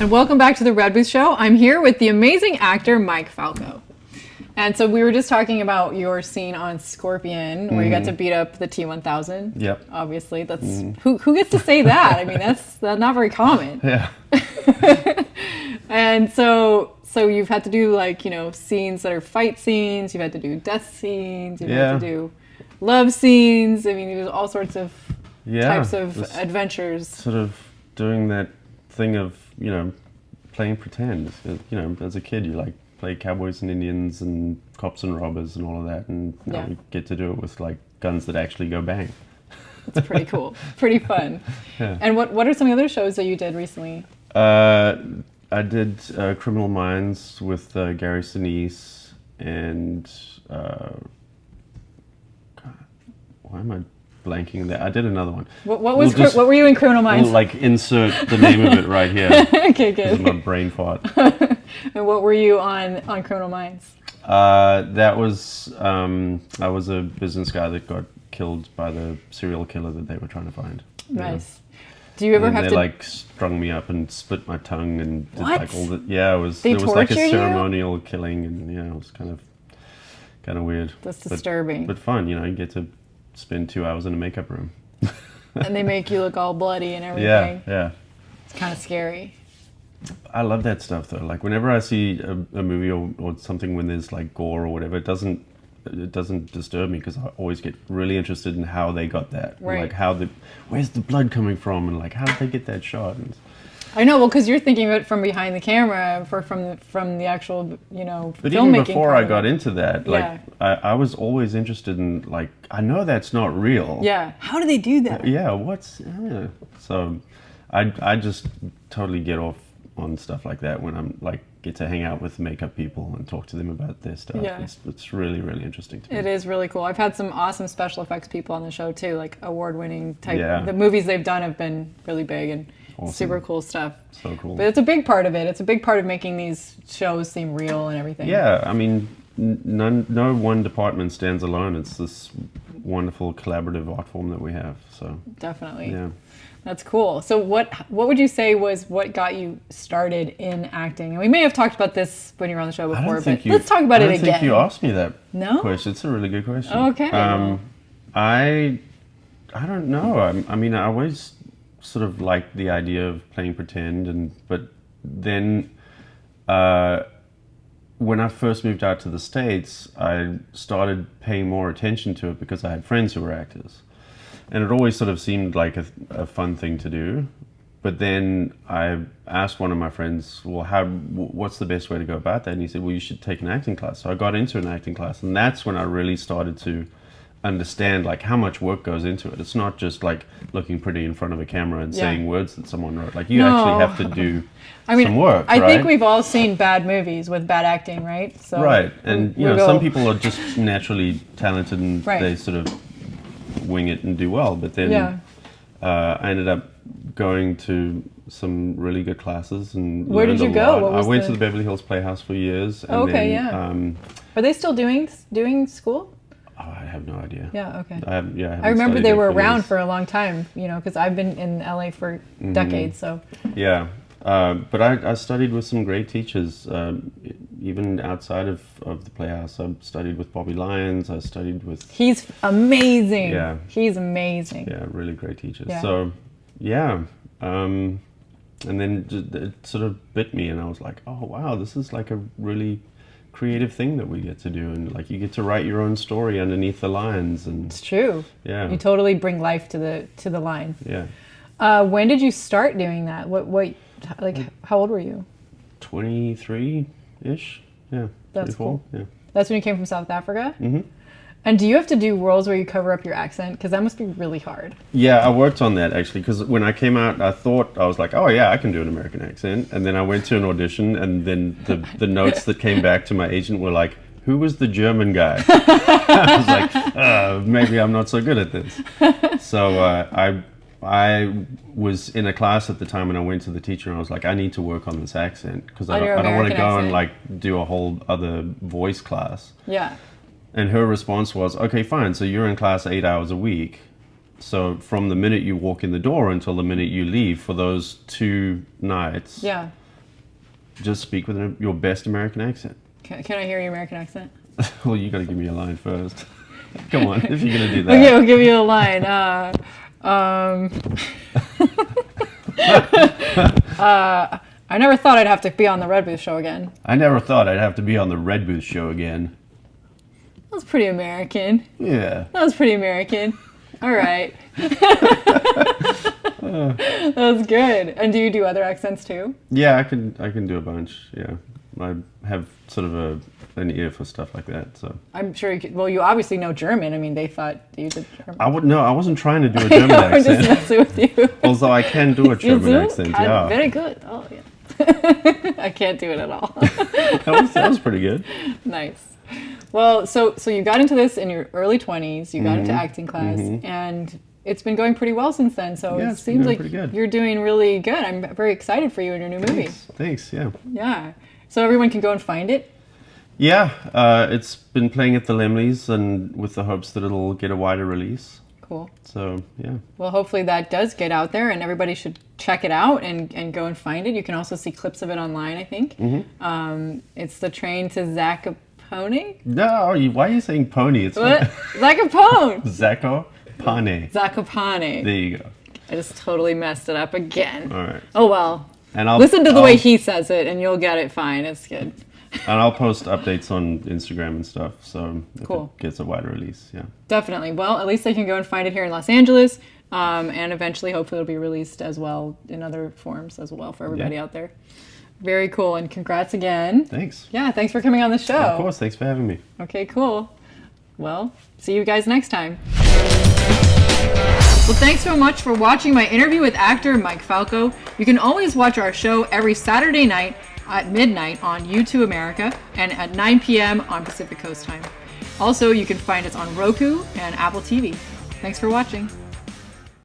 And welcome back to the Red Booth Show. I'm here with the amazing actor Mike Falkow. And so we were just talking about your scene on Scorpion, where you got to beat up the T-1000. Yep. Obviously, that's who gets to say that? I mean, that's not very common. Yeah. And so you've had to do scenes that are fight scenes. You've had to do death scenes. You've had to do love scenes. I mean, there's all sorts of types of adventures. Sort of doing that thing of playing pretend. As a kid, you play cowboys and Indians and cops and robbers and all of that, and now we get to do it with guns that actually go bang. It's pretty cool, pretty fun. Yeah. And what are some of the other shows that you did recently? I did Criminal Minds with Gary Sinise and why am I blanking there? I did another one. What were you in Criminal Minds? We'll insert the name of it right here. Okay, good. This is my brain fart. And what were you on Criminal Minds? That was I was a business guy that got killed by the serial killer that they were trying to find. Nice. Do you ever have to? They strung me up and split my tongue and did what? all the There was a ceremonial killing, and it was kind of weird. That's disturbing. But fun, you get to spend 2 hours in a makeup room. And they make you look all bloody and everything. Yeah. It's kind of scary. I love that stuff though. Whenever I see a movie or something when there's gore or whatever, it doesn't disturb me, because I always get really interested in how they got that. Right. Where's the blood coming from, and how did they get that shot? And I know, well, because you're thinking of it from behind the camera, from the actual, But filmmaking. even before I got into that, Yeah. I was always interested in, I know that's not real. Yeah. How do they do that? Yeah, So I just totally get off on stuff like that when I'm get to hang out with makeup people and talk to them about their stuff. Yeah. It's really, really interesting to me. It is really cool. I've had some awesome special effects people on the show too, award-winning type. Yeah. The movies they've done have been really big and Awesome. super cool stuff. So cool. But it's a big part of it. It's a big part of making these shows seem real and everything. Yeah, I mean, no one department stands alone. It's this wonderful collaborative art form that we have. So Definitely. Yeah. That's cool. So what would you say was what got you started in acting? And we may have talked about this when you were on the show before, but let's talk about it again. I don't think you asked me that No? question. It's a really good question. Okay. I don't know. I mean, I always sort of liked the idea of playing pretend, but then when I first moved out to the States, I started paying more attention to it because I had friends who were actors. And it always sort of seemed like a fun thing to do. But then I asked one of my friends, well, what's the best way to go about that? And he said, well, you should take an acting class. So I got into an acting class, and that's when I really started to understand how much work goes into it. It's not just looking pretty in front of a camera and saying words that someone wrote. You actually have to do some work, I think we've all seen bad movies with bad acting, right? So right. And some people are just naturally talented and they sort of wing it and do well. But then I ended up going to some really good classes and where did you go? I went to the Beverly Hills Playhouse for years. And Are they still doing school? Oh, I have no idea. Yeah, okay. I remember they were around for a long time, because I've been in LA for decades, so. Yeah, but I studied with some great teachers, even outside of the Playhouse. I studied with Bobby Lyons, I studied with... He's amazing. Yeah. He's amazing. Yeah, really great teachers. Yeah. So, and then it sort of bit me, and I was like, oh wow, this is a really creative thing that we get to do, and you get to write your own story underneath the lines, and it's true. Yeah, you totally bring life to the line. Yeah. When did you start doing that? How old were you? 23-ish. Yeah. That's 24. cool. Yeah. That's when you came from South Africa. Mm-hmm. And do you have to do roles where you cover up your accent? Because that must be really hard. Yeah, I worked on that actually, because when I came out, I was like, oh yeah, I can do an American accent. And then I went to an audition, and then the notes that came back to my agent were like, who was the German guy? I was like, maybe I'm not so good at this. So I was in a class at the time, and I went to the teacher, and I was like, I need to work on this accent, because I don't want to go and do a whole other voice class. Yeah. And her response was, okay, fine, so you're in class 8 hours a week. So from the minute you walk in the door until the minute you leave for those 2 nights, just speak with your best American accent. Can I hear your American accent? Well, you got to give me a line first. Come on, if you're going to do that. Okay, we'll give you a line. I never thought I'd have to be on the Red Booth show again. I never thought I'd have to be on the Red Booth show again. That was pretty American. Yeah. That was pretty American. All right. That was good. And do you do other accents too? Yeah, I can do a bunch. Yeah, I have sort of an ear for stuff like that. So I'm sure you could. Well, you obviously know German. I mean, they thought you did German. I wasn't trying to do a German I'm accent. just messing with you. Although I can do a German accent. Yeah. Very good. Oh yeah. I can't do it at all. that was pretty good. Nice. Well, so you got into this in your early 20s. You got into acting class, and it's been going pretty well since then. So yeah, it seems like good. You're doing really good. I'm very excited for you and your new movie. Thanks. Yeah. Yeah. So everyone can go and find it. Yeah, it's been playing at the Lemleys, and with the hopes that it'll get a wider release. Cool. So, yeah. Well, hopefully that does get out there, and everybody should check it out and go and find it. You can also see clips of it online, I think. It's The Train to Zakopané. No, why are you saying pony? It's What? Zakopane. Zakopané. Zakopane. There you go. I just totally messed it up again. All right. Oh, well. And Listen to the way he says it, and you'll get it fine. It's good. And I'll post updates on Instagram and stuff, so if Cool. it gets a wider release, yeah. Definitely. Well, at least they can go and find it here in Los Angeles, and eventually, hopefully, it'll be released as well in other forms as well for everybody out there. Very cool, and congrats again. Thanks. Yeah, thanks for coming on the show. Of course, thanks for having me. Okay, cool. Well, see you guys next time. Well, thanks so much for watching my interview with actor Mike Falkow. You can always watch our show every Saturday night at midnight on U2 America and at 9 p.m. on Pacific Coast time. Also, you can find us on Roku and Apple TV. Thanks for watching.